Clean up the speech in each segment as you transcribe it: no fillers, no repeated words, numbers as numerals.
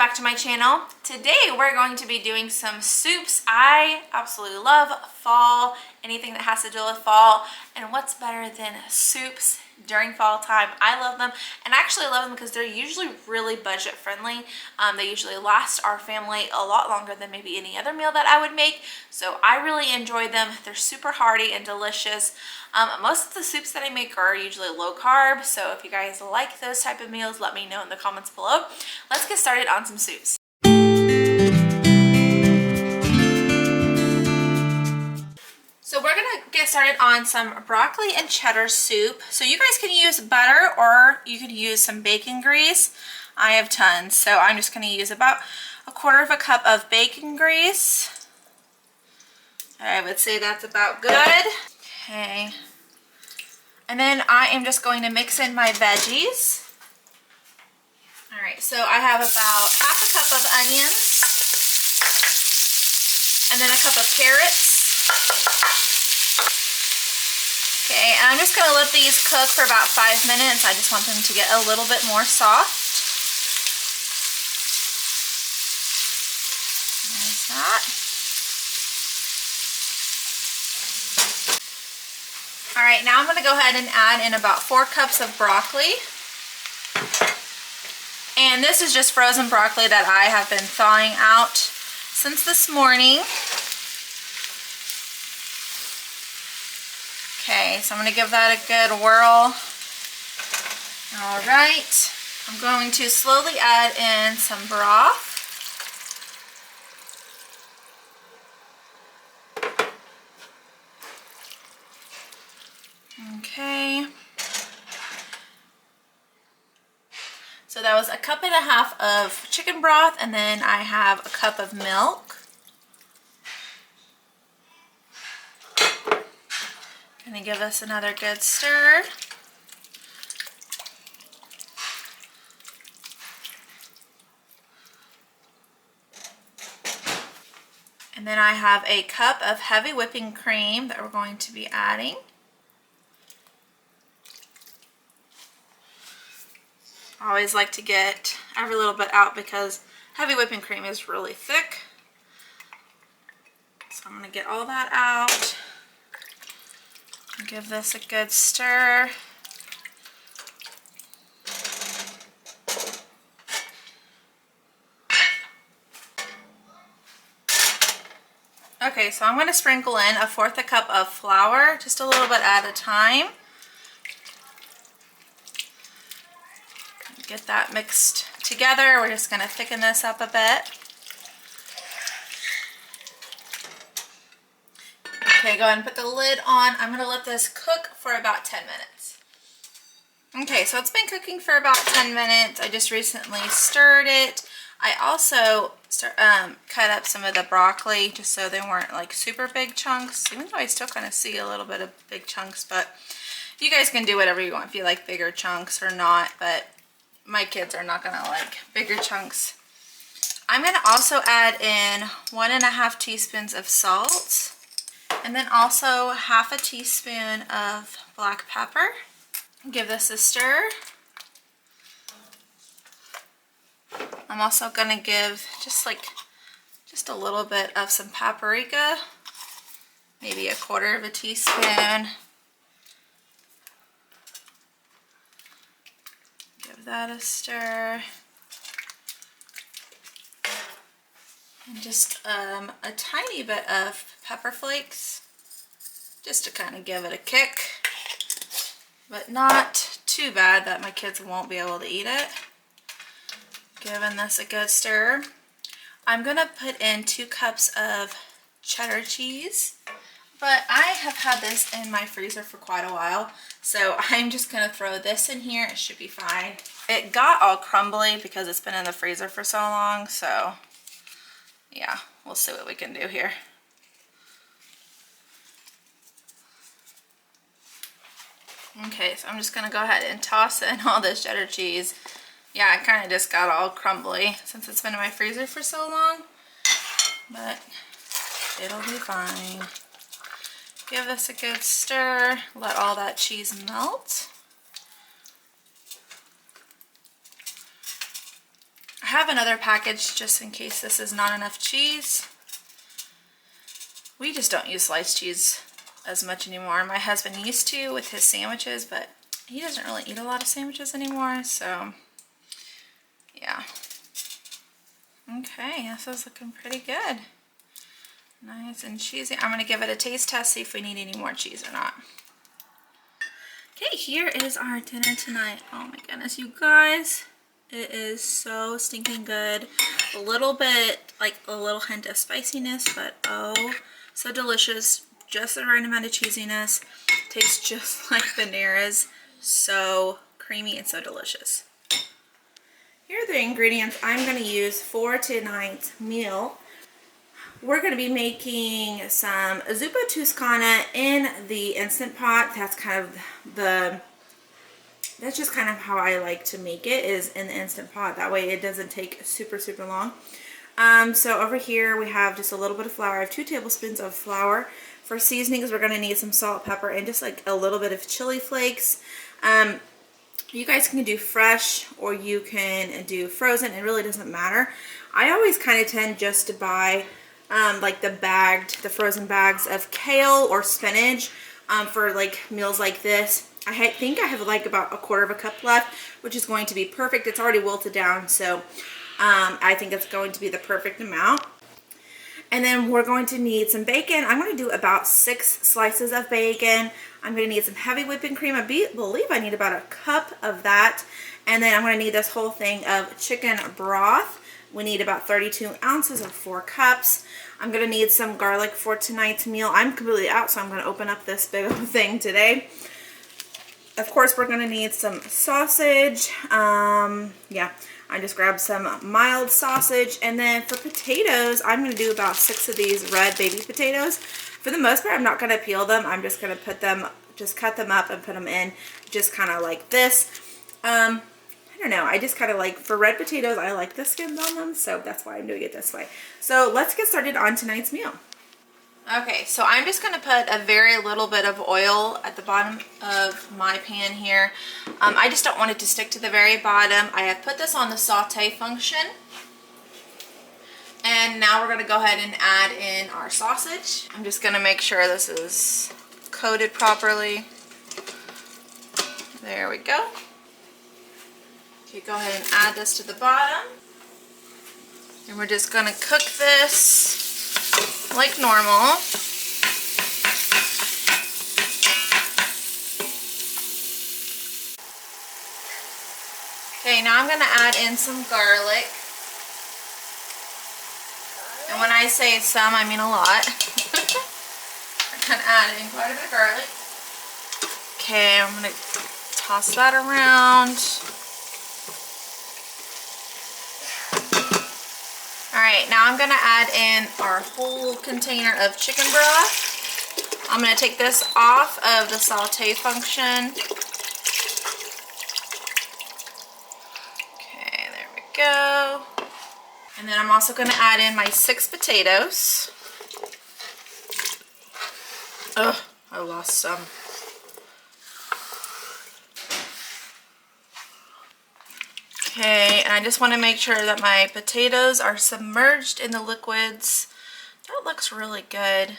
back to my channel. Today we're going to be doing some soups. I absolutely love fall, anything that has to do with fall, and what's better than soups during fall time? I love them, and I actually love them because they're usually really budget friendly. They usually last our family a lot longer than maybe any other meal that I would make, so I really enjoy them. They're super hearty and delicious. Most of the soups that I make are usually low carb, so if you guys like those type of meals, let me know in the comments below. Let's get started on some soups. So we're gonna get started on some broccoli and cheddar soup. So you guys can use butter or you could use some bacon grease. I have tons, so I'm just gonna use about 1/4 cup of bacon grease. I would say that's about good. Okay. And then I am just going to mix in my veggies. All right, so I have about 1/2 cup of onions, and then 1 cup of carrots. Okay, and I'm just gonna let these cook for about 5 minutes. I just want them to get a little bit more soft. There's that. All right, now I'm gonna go ahead and add in about 4 cups of broccoli. And this is just frozen broccoli that I have been thawing out since this morning. Okay, so I'm going to give that a good whirl. All right, I'm going to slowly add in some broth. Okay. So that was 1.5 cups of chicken broth, and then I have 1 cup of milk. Gonna give this another good stir. And then I have 1 cup of heavy whipping cream that we're going to be adding. I always like to get every little bit out because heavy whipping cream is really thick. So I'm gonna get all that out. Give this a good stir. Okay, so I'm going to sprinkle in 1/4 cup of flour, just a little bit at a time. Get that mixed together. We're just going to thicken this up a bit. Okay, go ahead and put the lid on. I'm going to let this cook for about 10 minutes. Okay, so it's been cooking for about 10 minutes. I just recently stirred it. I also cut up some of the broccoli just so they weren't like super big chunks, even though I still kind of see a little bit of big chunks, but you guys can do whatever you want if you like bigger chunks or not, but my kids are not gonna like bigger chunks. I'm gonna also add in 1.5 teaspoons of salt, and then also 1/2 teaspoon of black pepper. Give this a stir. I'm also gonna give just a little bit of some paprika, maybe 1/4 teaspoon. Give that a stir. And just a tiny bit of pepper flakes, just to kind of give it a kick, but not too bad that my kids won't be able to eat it. Giving this a good stir. I'm gonna put in 2 cups of cheddar cheese, but I have had this in my freezer for quite a while, so I'm just gonna throw this in here. It should be fine. It got all crumbly because it's been in the freezer for so long, so yeah, we'll see what we can do here. Okay, so I'm just gonna go ahead and toss in all this cheddar cheese. Yeah, it kind of just got all crumbly since it's been in my freezer for so long, but it'll be fine. Give this a good stir, let all that cheese melt. I have another package just in case this is not enough cheese. We just don't use sliced cheese as much anymore. My husband used to with his sandwiches, but he doesn't really eat a lot of sandwiches anymore, so yeah. Okay, this is looking pretty good. Nice and cheesy. I'm going to give it a taste test, see if we need any more cheese or not. Okay, here is our dinner tonight. Oh my goodness, you guys. It is so stinking good. A little bit, like a little hint of spiciness, but oh, so delicious. Just the right amount of cheesiness. Tastes just like Panera's. So creamy and so delicious. Here are the ingredients I'm going to use for tonight's meal. We're going to be making some Zuppa Toscana in the Instant Pot. That's just kind of how I like to make it, is in the Instant Pot. That way it doesn't take super long. So over here we have just a little bit of flour. I have 2 tablespoons of flour. For seasonings, we're going to need some salt, pepper, and just like a little bit of chili flakes. You guys can do fresh or you can do frozen. It really doesn't matter. I always kind of tend just to buy like the frozen bags of kale or spinach for like meals like this. I think I have like about 1/4 cup left, which is going to be perfect. It's already wilted down, so I think it's going to be the perfect amount. And then we're going to need some bacon. I'm going to do about 6 slices of bacon. I'm going to need some heavy whipping cream. I believe I need about 1 cup of that. And then I'm going to need this whole thing of chicken broth. We need about 32 ounces or 4 cups. I'm going to need some garlic for tonight's meal. I'm completely out, so I'm going to open up this big old thing today. Of course, we're going to need some sausage. Yeah, I just grabbed some mild sausage. And then for potatoes, I'm going to do about 6 of these red baby potatoes. For the most part, I'm not going to peel them. I'm just going to cut them up and put them in just kind of like this. I don't know. I just kind of like, for red potatoes, I like the skins on them. So that's why I'm doing it this way. So let's get started on tonight's meal. Okay, so I'm just going to put a very little bit of oil at the bottom of my pan here. I just don't want it to stick to the very bottom. I have put this on the saute function. And now we're going to go ahead and add in our sausage. I'm just going to make sure this is coated properly. There we go. Okay, go ahead and add this to the bottom. And we're just going to cook this like normal. Okay, now I'm going to add in some garlic. And when I say some, I mean a lot. I'm going to add in quite a bit of garlic. Okay, I'm going to toss that around. Alright, now I'm going to add in our whole container of chicken broth. I'm going to take this off of the saute function. Okay, there we go. And then I'm also going to add in my 6 potatoes. Ugh, I lost some. Okay, and I just want to make sure that my potatoes are submerged in the liquids. That looks really good.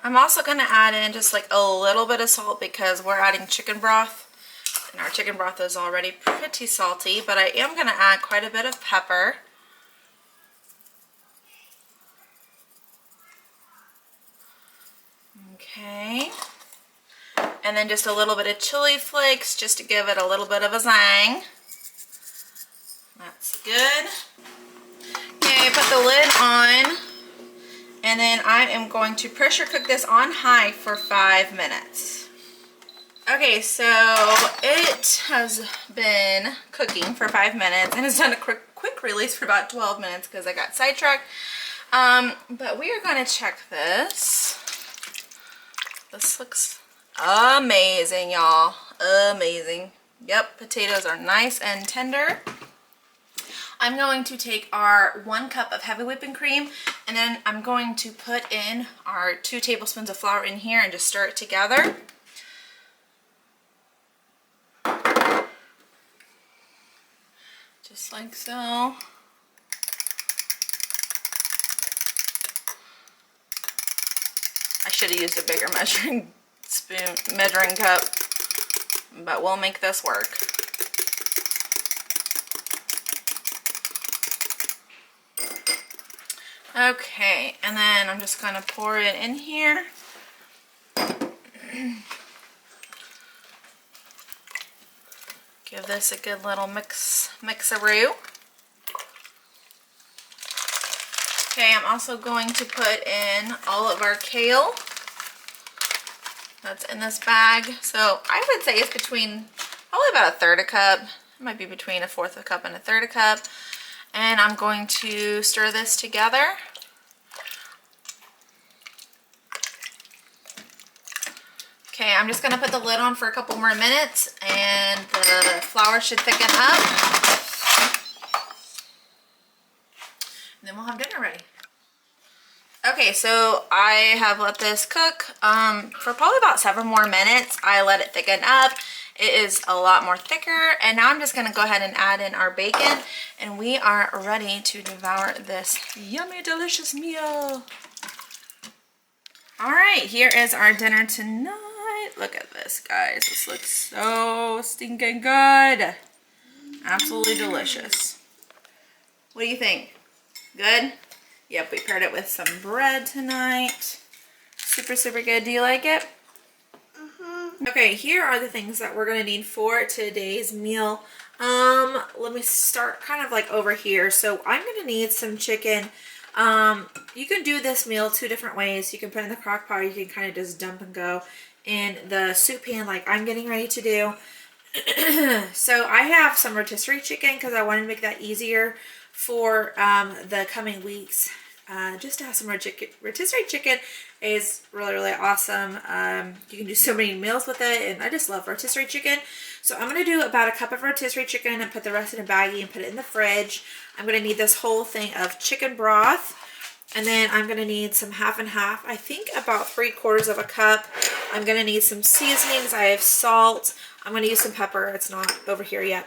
I'm also going to add in just like a little bit of salt because we're adding chicken broth. And our chicken broth is already pretty salty, but I am going to add quite a bit of pepper. Okay. And then just a little bit of chili flakes just to give it a little bit of a zang. That's good. Okay, put the lid on. And then I am going to pressure cook this on high for 5 minutes. Okay, so it has been cooking for 5 minutes and it's done a quick release for about 12 minutes because I got sidetracked. But we are going to check this. This looks amazing, y'all. Amazing. Yep, potatoes are nice and tender. I'm going to take our 1 cup of heavy whipping cream and then I'm going to put in our 2 tablespoons of flour in here and just stir it together. Just like so. I should have used a bigger measuring cup, but we'll make this work. Okay, and then I'm just gonna pour it in here. Give this a good little mix-a-roo. Okay, I'm also going to put in all of our kale that's in this bag. So I would say it's between probably about a third a cup. It might be between a fourth of a cup and a third a cup. And I'm going to stir this together. Okay, I'm just going to put the lid on for a couple more minutes and the flour should thicken up. And then we'll have dinner ready. Okay, so I have let this cook for probably about 7 more minutes. I let it thicken up. It is a lot more thicker. And now I'm just going to go ahead and add in our bacon. And we are ready to devour this yummy, delicious meal. All right, here is our dinner tonight. Look at this, guys. This looks so stinking good. Absolutely delicious. What do you think? Good? Yep, we paired it with some bread tonight. Super, super good. Do you like it? Okay, here are the things that we're going to need for today's meal. Let me start kind of like over here. So I'm going to need some chicken. You can do this meal 2 different ways. You can put it in the crock pot, or you can kind of just dump and go in the soup pan like I'm getting ready to do. So I have some rotisserie chicken because I wanted to make that easier for the coming weeks. Just to have some rotisserie chicken is really, really awesome. You can do so many meals with it, and I just love rotisserie chicken. So I'm going to do about a cup of rotisserie chicken and put the rest in a baggie and put it in the fridge. I'm going to need this whole thing of chicken broth. And then I'm going to need some half and half. I think about 3/4 of a cup. I'm going to need some seasonings. I have salt. I'm going to use some pepper. It's not over here yet.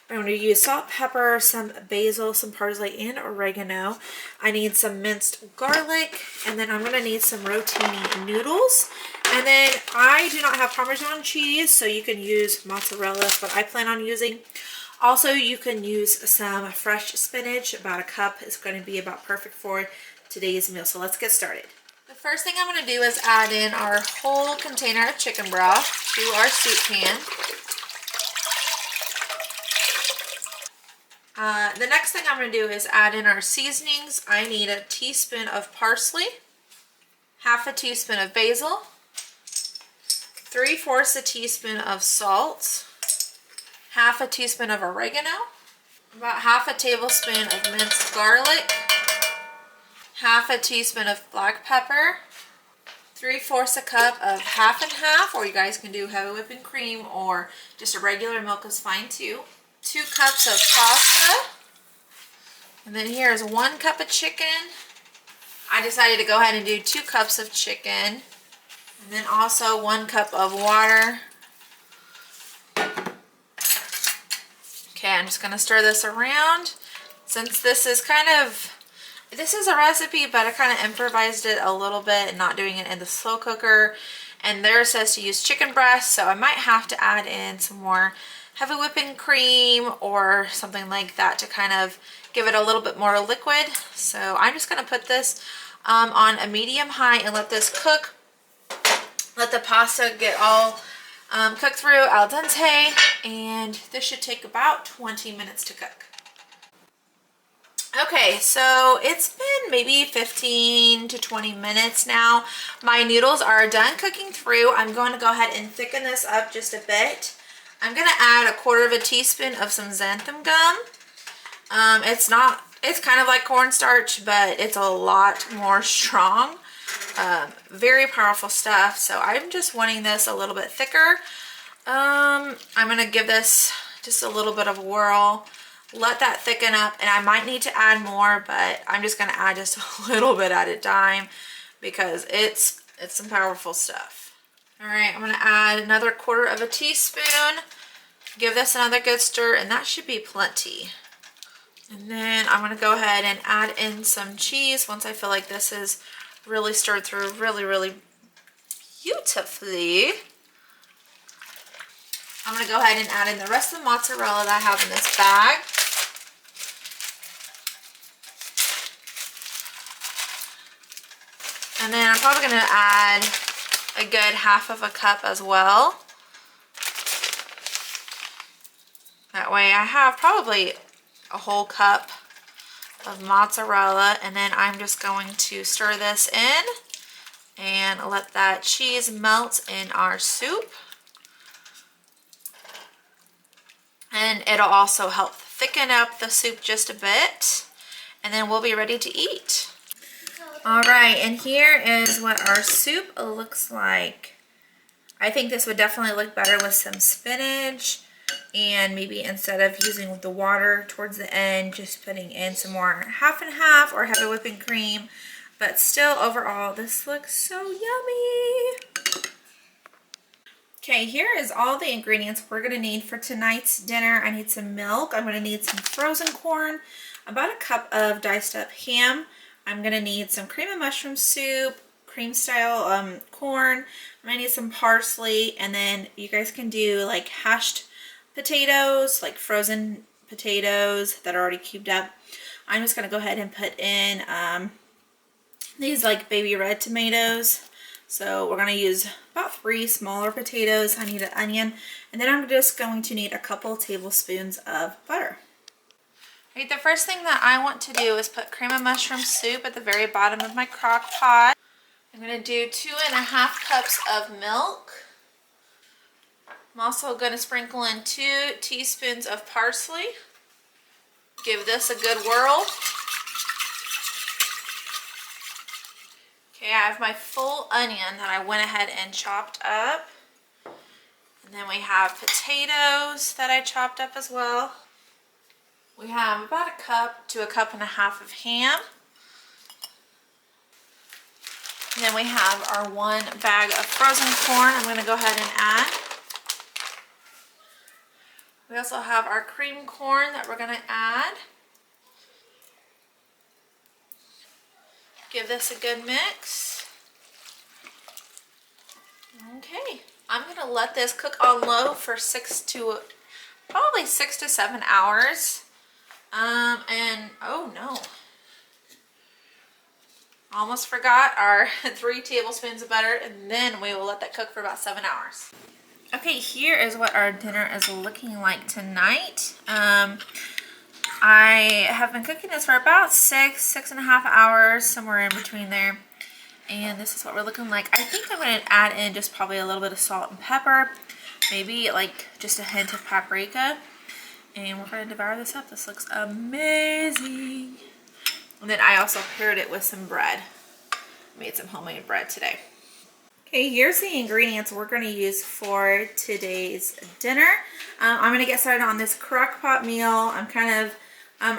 I'm going to use salt, pepper, some basil, some parsley, and oregano. I need some minced garlic. And then I'm going to need some rotini noodles. And then I do not have Parmesan cheese, so you can use mozzarella, but I plan on using. Also, you can use some fresh spinach. About a cup is going to be about perfect for today's meal. So let's get started. The first thing I'm going to do is add in our whole container of chicken broth to our soup pan. The next thing I'm going to do is add in our seasonings. I need a teaspoon of parsley, half a teaspoon of basil, 3/4 a teaspoon of salt, half a teaspoon of oregano, about half a tablespoon of minced garlic, half a teaspoon of black pepper, 3/4 a cup of half and half, or you guys can do heavy whipping cream or just a regular milk is fine too. 2 cups of pasta. And then here's 1 cup of chicken. I decided to go ahead and do 2 cups of chicken. And then also 1 cup of water. Okay, I'm just going to stir this around. Since this is this is a recipe, but I kind of improvised it a little bit and not doing it in the slow cooker. And there it says to use chicken breast, so I might have to add in some more heavy whipping cream or something like that to kind of give it a little bit more liquid. So I'm just going to put this on a medium-high and let this cook. Let the pasta get all cooked through al dente, and this should take about 20 minutes to cook. Okay, so it's been maybe 15 to 20 minutes now. My noodles are done cooking through. I'm going to go ahead and thicken this up just a bit. I'm going to add 1/4 teaspoon of some xanthan gum. It's kind of like cornstarch, but it's a lot more strong. Very powerful stuff. So I'm just wanting this a little bit thicker. I'm going to give this just a little bit of a whirl. Let that thicken up, and I might need to add more, but I'm just going to add just a little bit at a time because it's some powerful stuff. All right, I'm going to add another 1/4 teaspoon. Give this another good stir, and that should be plenty. And then I'm going to go ahead and add in some cheese once I feel like this is really stirred through really beautifully. I'm going to go ahead and add in the rest of the mozzarella that I have in this bag. And then I'm probably going to add a good half of a cup as well. That way I have probably a whole cup of mozzarella, and then I'm just going to stir this in and let that cheese melt in our soup. And it'll also help thicken up the soup just a bit, and then we'll be ready to eat. All right, and here is what our soup looks like. I think this would definitely look better with some spinach, and maybe instead of using the water towards the end, just putting in some more half and half or heavy whipping cream. But still, overall, this looks so yummy. Okay, here is all the ingredients we're going to need for tonight's dinner. I need some milk. I'm going to need some frozen corn, about a cup of diced up ham. I'm going to need some cream and mushroom soup, cream style corn. I'm going to need some parsley, and then you guys can do like hashed potatoes, like frozen potatoes that are already cubed up. I'm just going to go ahead and put in these like baby red tomatoes. So we're going to use about 3 smaller potatoes. I need an onion, and then I'm just going to need a couple tablespoons of butter. Right, the first thing that I want to do is put cream of mushroom soup at the very bottom of my crock pot. I'm going to do 2½ cups of milk. I'm also going to sprinkle in 2 teaspoons of parsley. Give this a good whirl. Okay, I have my full onion that I went ahead and chopped up. And then we have potatoes that I chopped up as well. We have about a cup to a cup and a half of ham. And then we have our 1 bag of frozen corn I'm going to go ahead and add. We also have our cream corn that we're going to add. Give this a good mix. Okay, I'm going to let this cook on low for probably 6 to 7 hours. And oh no, almost forgot our 3 tablespoons of butter, and then we will let that cook for about 7 hours. Okay, here is what our dinner is looking like tonight. I have been cooking this for about 6.5 hours, somewhere in between there. And this is what we're looking like. I think I'm going to add in just probably a little bit of salt and pepper. Maybe like just a hint of paprika. And we're going to devour this up. This looks amazing. And then I also paired it with some bread. Made some homemade bread today. Okay, here's the ingredients we're going to use for today's dinner. I'm going to get started on this crock pot meal. I'm kind of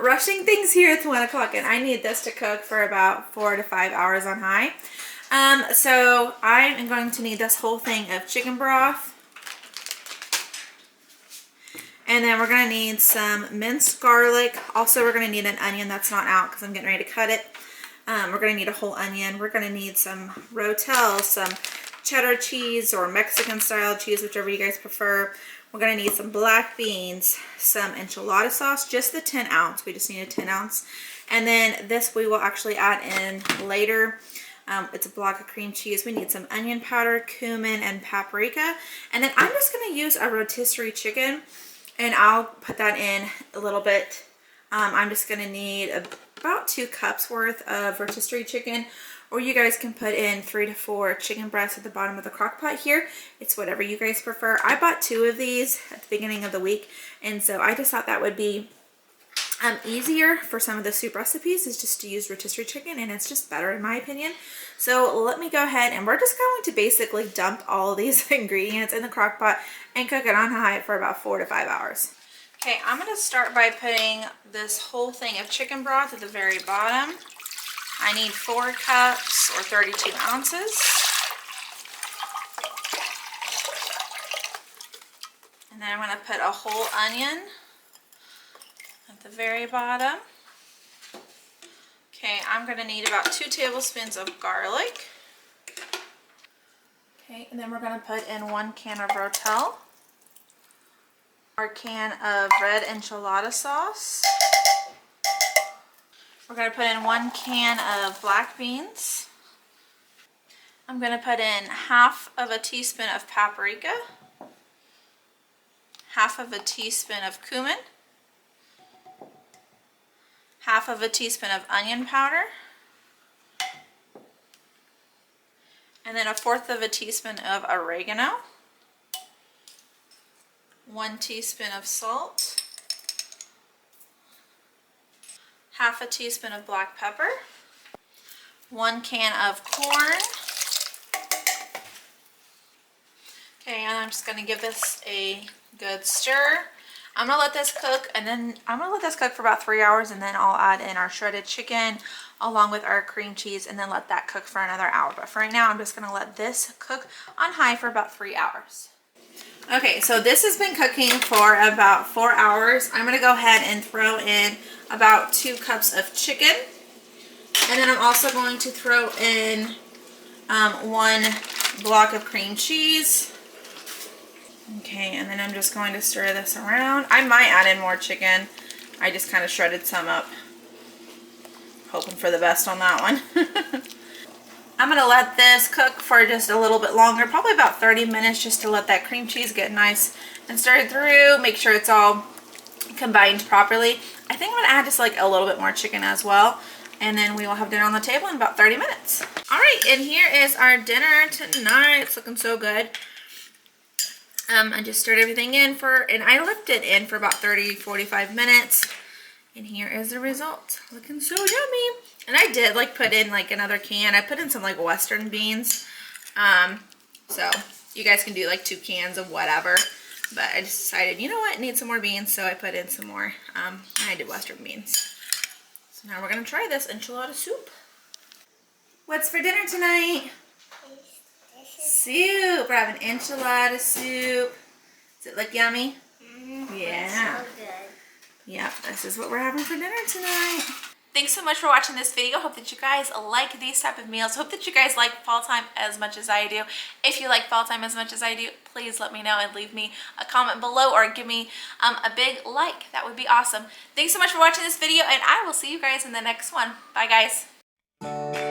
rushing things here. It's 1 o'clock, and I need this to cook for about 4 to 5 hours on high. So I am going to need this whole thing of chicken broth. And then we're going to need some minced garlic. Also, we're going to need an onion that's not out because I'm getting ready to cut it. We're going to need a whole onion. We're going to need some Rotel, some cheddar cheese or Mexican style cheese, whichever you guys prefer. We're going to need some black beans, some enchilada sauce, just the 10 ounce. We just need a 10 ounce. And then this we will actually add in later. It's a block of cream cheese. We need some onion powder, cumin, and paprika. And then I'm just going to use a rotisserie chicken, and I'll put that in a little bit. I'm just going to need about 2 cups worth of rotisserie chicken, or you guys can put in 3 to 4 chicken breasts at the bottom of the crock pot here. It's whatever you guys prefer. I bought 2 of these at the beginning of the week, and so I just thought that would be easier for some of the soup recipes, is just to use rotisserie chicken, and it's just better in my opinion. So let me go ahead, and we're just going to basically dump all of these ingredients in the crock pot and cook it on high for about 4 to 5 hours. Okay, I'm going to start by putting this whole thing of chicken broth at the very bottom. I need 4 cups or 32 ounces. And then I'm going to put a whole onion at the very bottom. Okay, I'm going to need about 2 tablespoons of garlic. Okay, and then we're going to put in 1 can of Rotel, our can of red enchilada sauce. We're going to put in 1 can of black beans. I'm going to put in half of a teaspoon of paprika, half of a teaspoon of cumin, half of a teaspoon of onion powder, and then 1/4 of a teaspoon of oregano, 1 teaspoon of salt, half a teaspoon of black pepper, 1 can of corn. Okay, and I'm just going to give this a good stir. I'm going to let this cook, and then I'm going to let this cook for about 3 hours, and then I'll add in our shredded chicken along with our cream cheese, and then let that cook for another hour. But for right now, I'm just going to let this cook on high for about 3 hours. Okay, so this has been cooking for about 4 hours. I'm going to go ahead and throw in about 2 cups of chicken, and then I'm also going to throw in 1 block of cream cheese. Okay, and then I'm just going to stir this around. I might add in more chicken. I just kind of shredded some up. Hoping for the best on that one. I'm going to let this cook for just a little bit longer, probably about 30 minutes, just to let that cream cheese get nice and stirred through. Make sure it's all combined properly. I think I'm going to add just like a little bit more chicken as well. And then we will have dinner on the table in about 30 minutes. Alright, and here is our dinner tonight. It's looking so good. I just stirred everything in and I left it in for about 30-45 minutes. And here is the result. Looking so yummy. And I did like put in like another can. I put in some like Western beans. So you guys can do like 2 cans of whatever. But I just decided, you know what, I need some more beans. So I put in some more. And I did Western beans. So now we're going to try this enchilada soup. What's for dinner tonight? Soup. We're having enchilada soup. Does it look yummy? Yeah. It's so good. Yep, this is what we're having for dinner tonight. Thanks so much for watching this video. Hope that you guys like these type of meals. Hope that you guys like fall time as much as I do. If you like fall time as much as I do, please let me know and leave me a comment below or give me a big like. That would be awesome. Thanks so much for watching this video, and I will see you guys in the next one. Bye, guys.